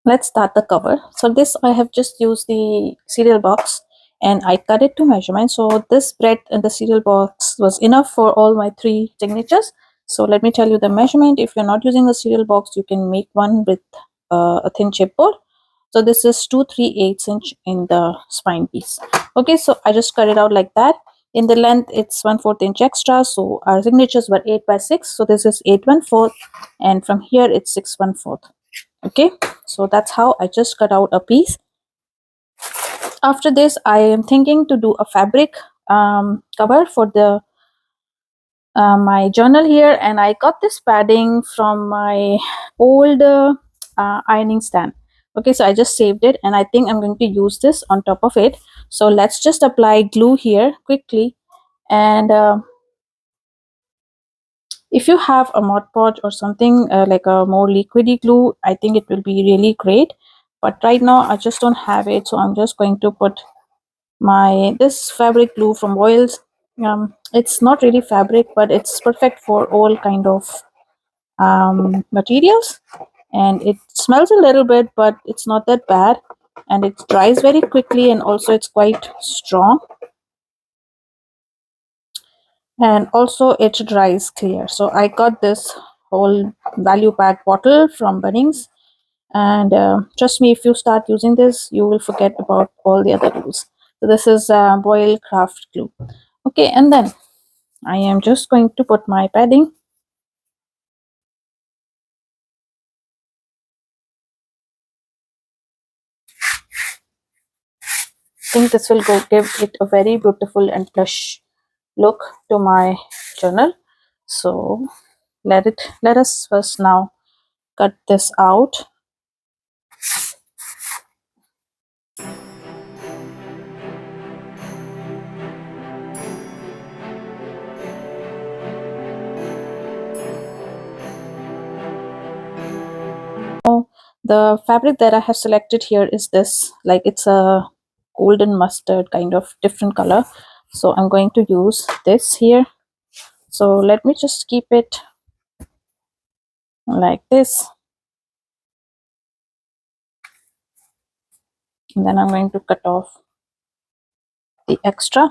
let's start the cover. So this, I have just used the cereal box and I cut it to measurement. So this breadth in the cereal box was enough for all my 3 signatures. So let me tell you the measurement. If you're not using the cereal box, you can make one with a thin chipboard. So this is 2 3/8 inch in the spine piece. Okay, so I just cut it out like that. In the length, it's 1/4 inch extra. So our signatures were 8/6. So this is 8/1/4, and from here it's 6/1/4. Okay, so that's how I just cut out a piece. After this, I am thinking to do a fabric cover for the my journal here, and I got this padding from my old ironing stand. Okay, so I just saved it and I think I'm going to use this on top of it. So let's just apply glue here quickly, and if you have a Mod Podge or something like a more liquidy glue, I think it will be really great. But right now I just don't have it, so I'm just going to put this fabric glue from Boyles. It's not really fabric, but it's perfect for all kind of materials, and it smells a little bit, but it's not that bad, and it dries very quickly, and also it's quite strong, and also it dries clear. So I got this whole value pack bottle from Bunnings, and trust me, if you start using this, you will forget about all the other glues. So this is Boyle Craft glue. Okay, and then I am just going to put my padding. I think this will give it a very beautiful and plush look to my journal. So let us first now cut this out. Now the fabric that I have selected here is this, like it's a golden mustard kind of different color. So I'm going to use this here. So let me just keep it like this, and then I'm going to cut off the extra.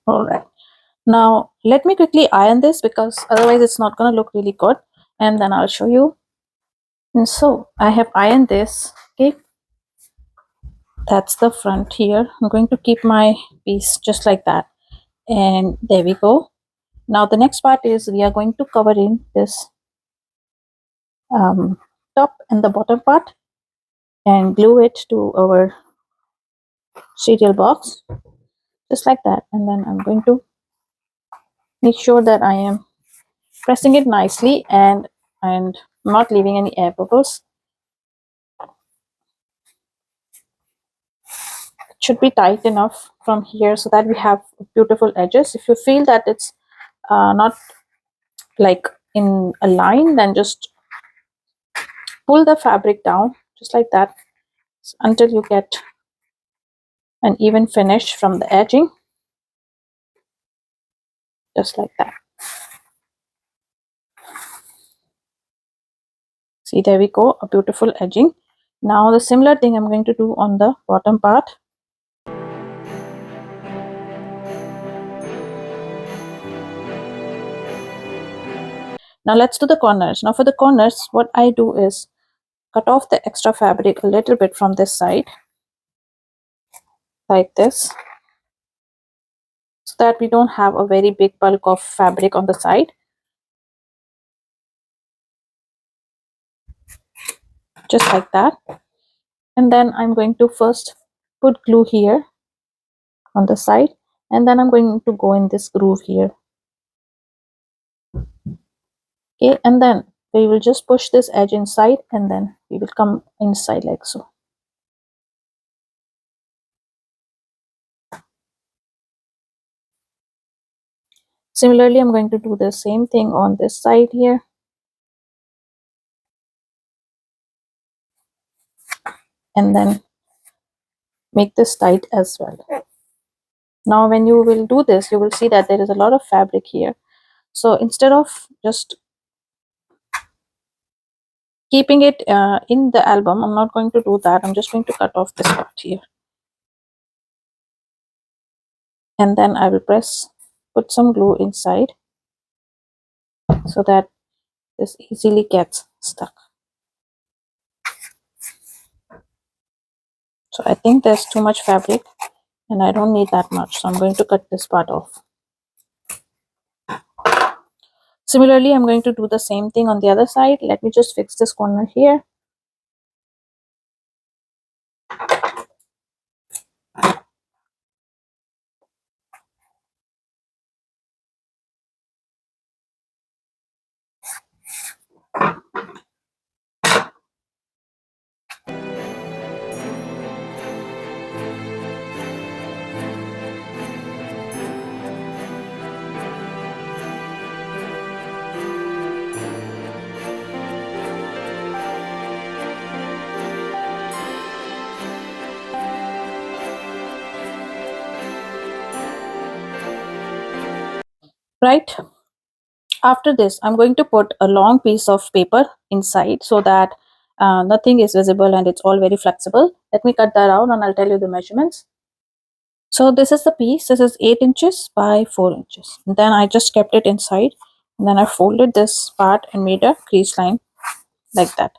All right, now let me quickly iron this because otherwise it's not going to look really good, and then I'll show you. And so I have ironed this. Okay, that's the front here. I'm going to keep my piece just like that, and there we go. Now the next part is we are going to cover in this top and the bottom part and glue it to our cereal box just like that, and then I'm going to make sure that I am pressing it nicely and not leaving any air bubbles. It should be tight enough from here so that we have beautiful edges. If you feel that it's not like in a line, then just pull the fabric down just like that until you get an even finish from the edging, just like that. See, there we go, a beautiful edging. Now the similar thing I'm going to do on the bottom part. Now let's do the corners. Now for the corners, what I do is cut off the extra fabric a little bit from this side like this, so that we don't have a very big bulk of fabric on the side. Just like that. And then I'm going to first put glue here on the side, and then I'm going to go in this groove here. Okay, and then we will just push this edge inside, and then we will come inside like so. Similarly, I'm going to do the same thing on this side here. And then make this tight as well. Now when you will do this, you will see that there is a lot of fabric here. So instead of just keeping it in the album, I'm not going to do that. I'm just going to cut off this part here, and then I will put some glue inside so that this easily gets stuck. So I think there's too much fabric and I don't need that much, so I'm going to cut this part off. Similarly, I'm going to do the same thing on the other side. Let me just fix this corner here. Right after this, I'm going to put a long piece of paper inside so that nothing is visible and it's all very flexible. Let me cut that out and I'll tell you the measurements. So this is the piece. This is 8 inches by 4 inches. And then I just kept it inside, and then I folded this part and made a crease line like that.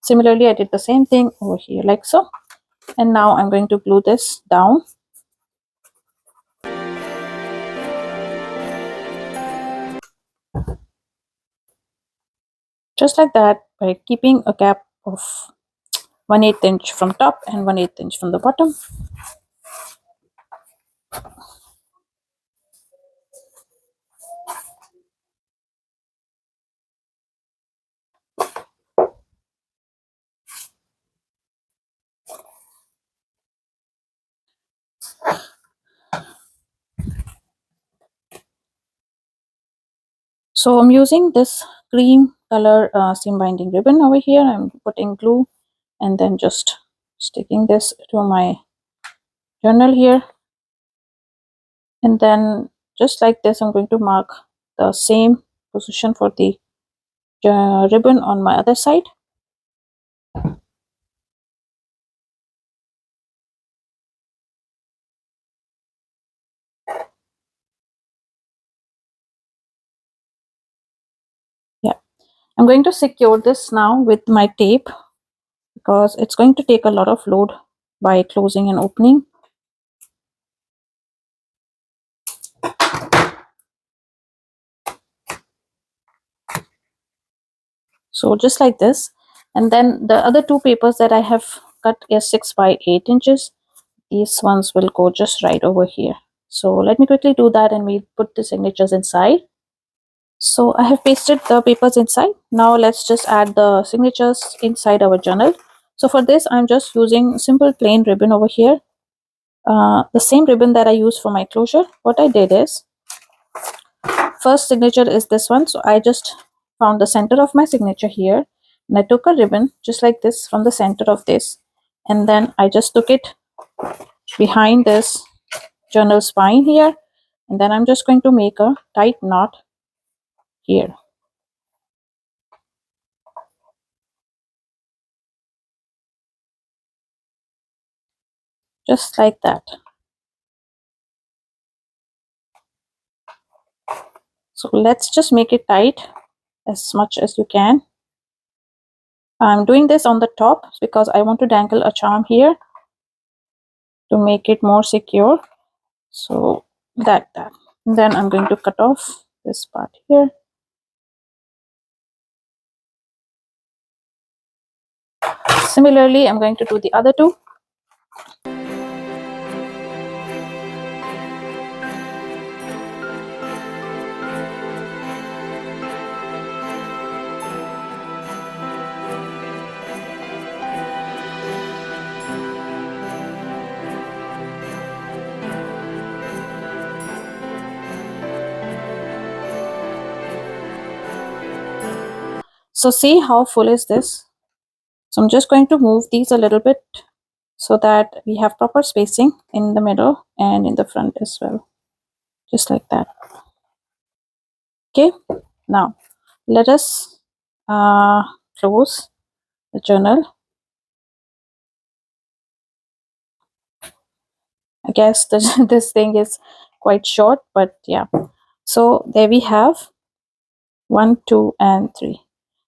Similarly, I did the same thing over here like so. And now I'm going to glue this down. Just like that, by keeping a gap of 1/8 inch from top and 1/8 inch from the bottom. So I'm using this cream color seam binding ribbon over here. I'm putting glue and then just sticking this to my journal here. And then just like this, I'm going to mark the same position for the ribbon on my other side. Yeah, I'm going to secure this now with my tape because it's going to take a lot of load by closing and opening. So just like this. And then the other two papers that I have cut is 6 by 8 inches. These ones will go just right over here. So let me quickly do that and we put the signatures inside. So I have pasted the papers inside. Now let's just add the signatures inside our journal. So for this, I'm just using simple plain ribbon over here. The same ribbon that I use for my closure. What I did is, first signature is this one. So I just found the center of my signature here. And I took a ribbon just like this from the center of this. And then I just took it behind this journal spine here. And then I'm just going to make a tight knot here. Just like that. So let's just make it tight as much as you can. I'm doing this on the top because I want to dangle a charm here to make it more secure. So that. And then I'm going to cut off this part here. Similarly, I'm going to do the other two. So see how full is this? So I'm just going to move these a little bit so that we have proper spacing in the middle and in the front as well. Just like that. Okay, now let us close the journal. I guess this thing is quite short, but yeah. So there we have 1, 2, and 3.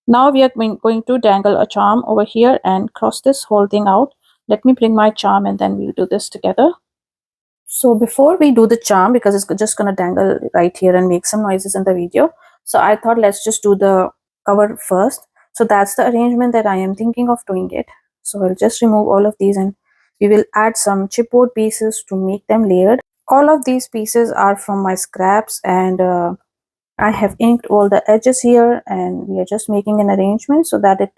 Now we are going to dangle a charm over here and cross this whole thing out. Let me bring my charm and then we'll do this together. So before we do the charm, because it's just gonna dangle right here and make some noises in the video, so I thought let's just do the cover first. So that's the arrangement that I am thinking of doing it. So I'll just remove all of these and we will add some chipboard pieces to make them layered. All of these pieces are from my scraps, and I have inked all the edges here, and we are just making an arrangement so that it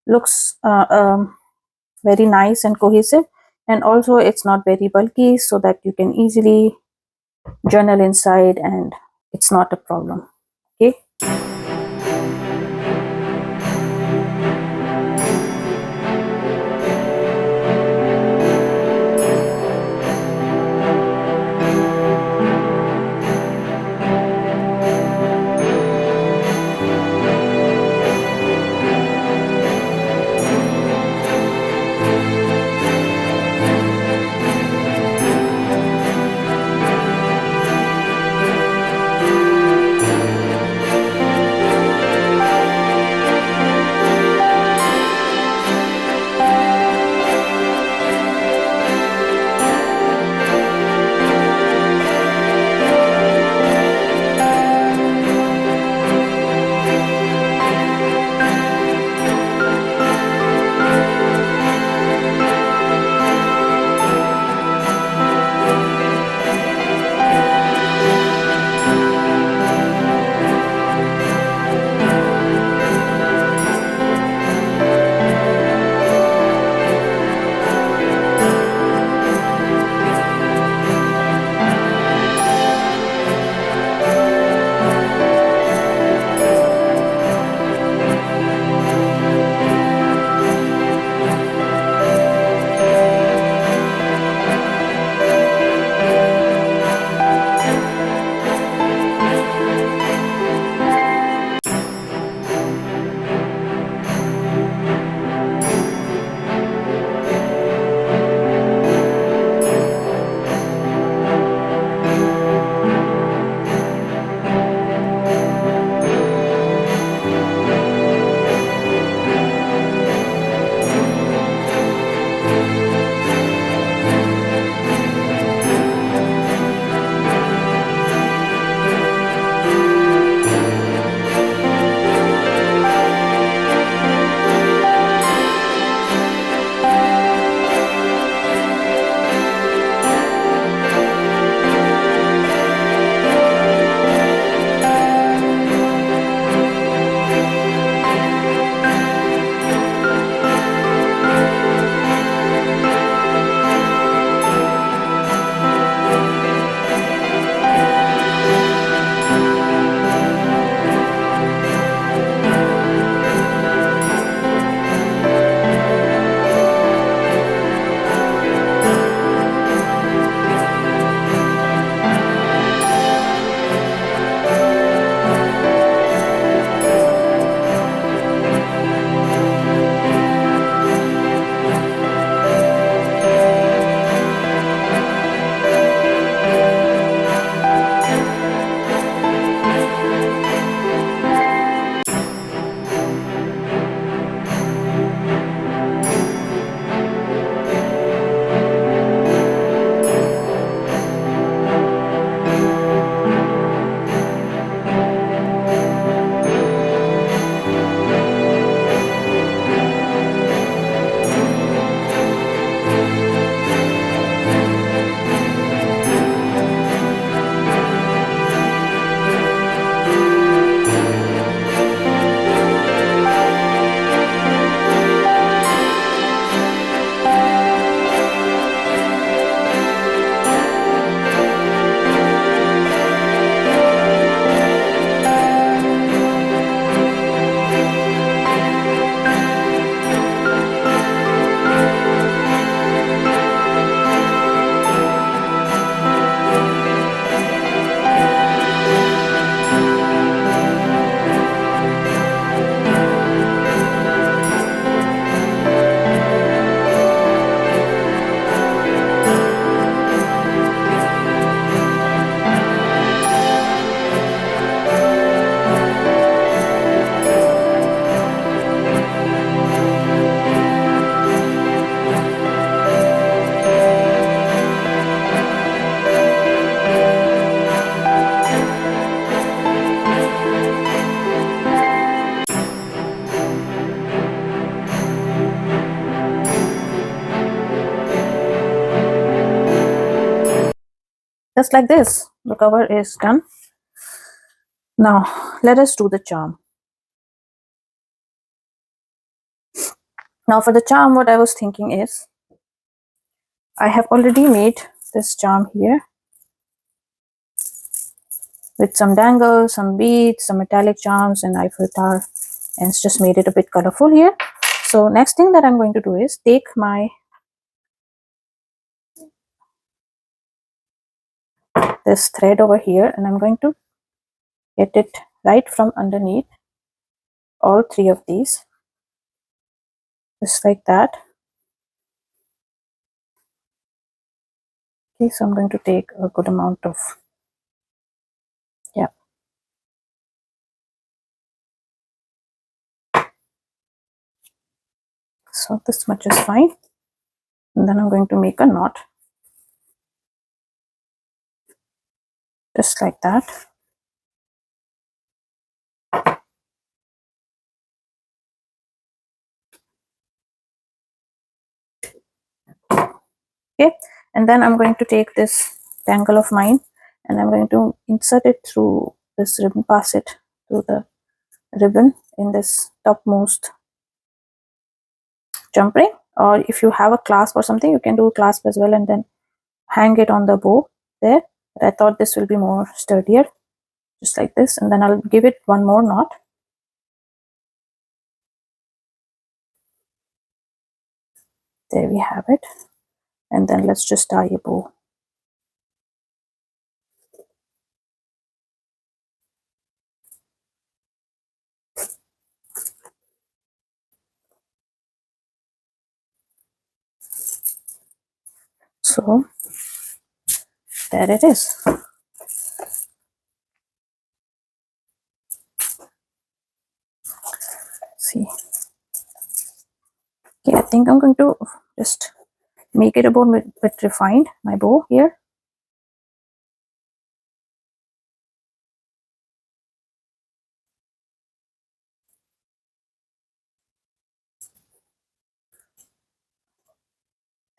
looks very nice and cohesive, and also it's not very bulky, so that you can easily journal inside and it's not a problem. Okay. Just like this, the cover is done. Now let us do the charm. Now for the charm, what I was thinking is, I have already made this charm here with some dangles, some beads, some metallic charms, and Eiffel Tower, and it's just made it a bit colorful here. So next thing that I'm going to do is take my this thread over here, and I'm going to get it right from underneath all three of these, just like that. Okay, so I'm going to take a good amount of, yeah, so this much is fine. And then I'm going to make a knot, just like that. Okay, and then I'm going to take this dangle of mine, and I'm going to insert it through this ribbon, pass it through the ribbon in this topmost jump ring, or if you have a clasp or something, you can do a clasp as well and then hang it on the bow there. But I thought this will be more sturdier, just like this, and then I'll give it one more knot. There we have it, and then let's just tie a bow. So there it is. See, okay, I think I'm going to just make it a bit refined, my bow here.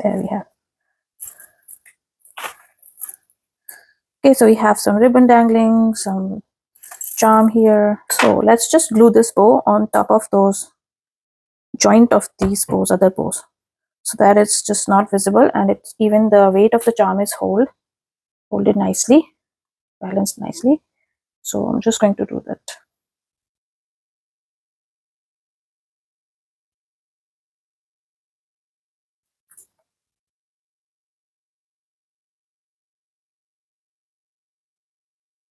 There we have. Okay, so we have some ribbon dangling, some charm here. So let's just glue this bow on top of those joint of these bows, other bows, so that it's just not visible, and it's even the weight of the charm is holded nicely, balanced nicely. So I'm just going to do that.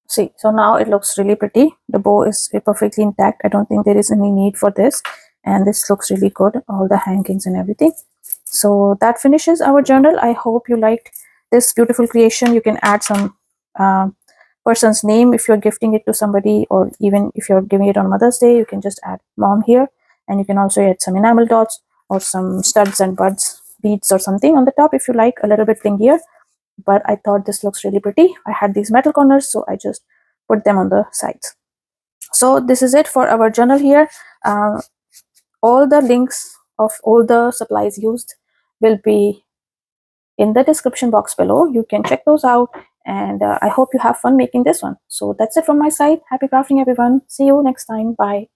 See, so now it looks really pretty. The bow is perfectly intact. I don't think there is any need for this, and this looks really good, all the hangings and everything. So that finishes our journal. I hope you liked this beautiful creation. You can add some person's name if you're gifting it to somebody, or even if you're giving it on Mother's Day, you can just add mom here, and you can also add some enamel dots or some studs and buds, beads or something on the top if you like, a little bit blingier. But I thought this looks really pretty. I had these metal corners, so I just put them on the sides. So this is it for our journal here. All the links of all the supplies used will be in the description box below. You can check those out, and I hope you have fun making this one. So that's it from my side. Happy crafting, everyone. See you next time. Bye.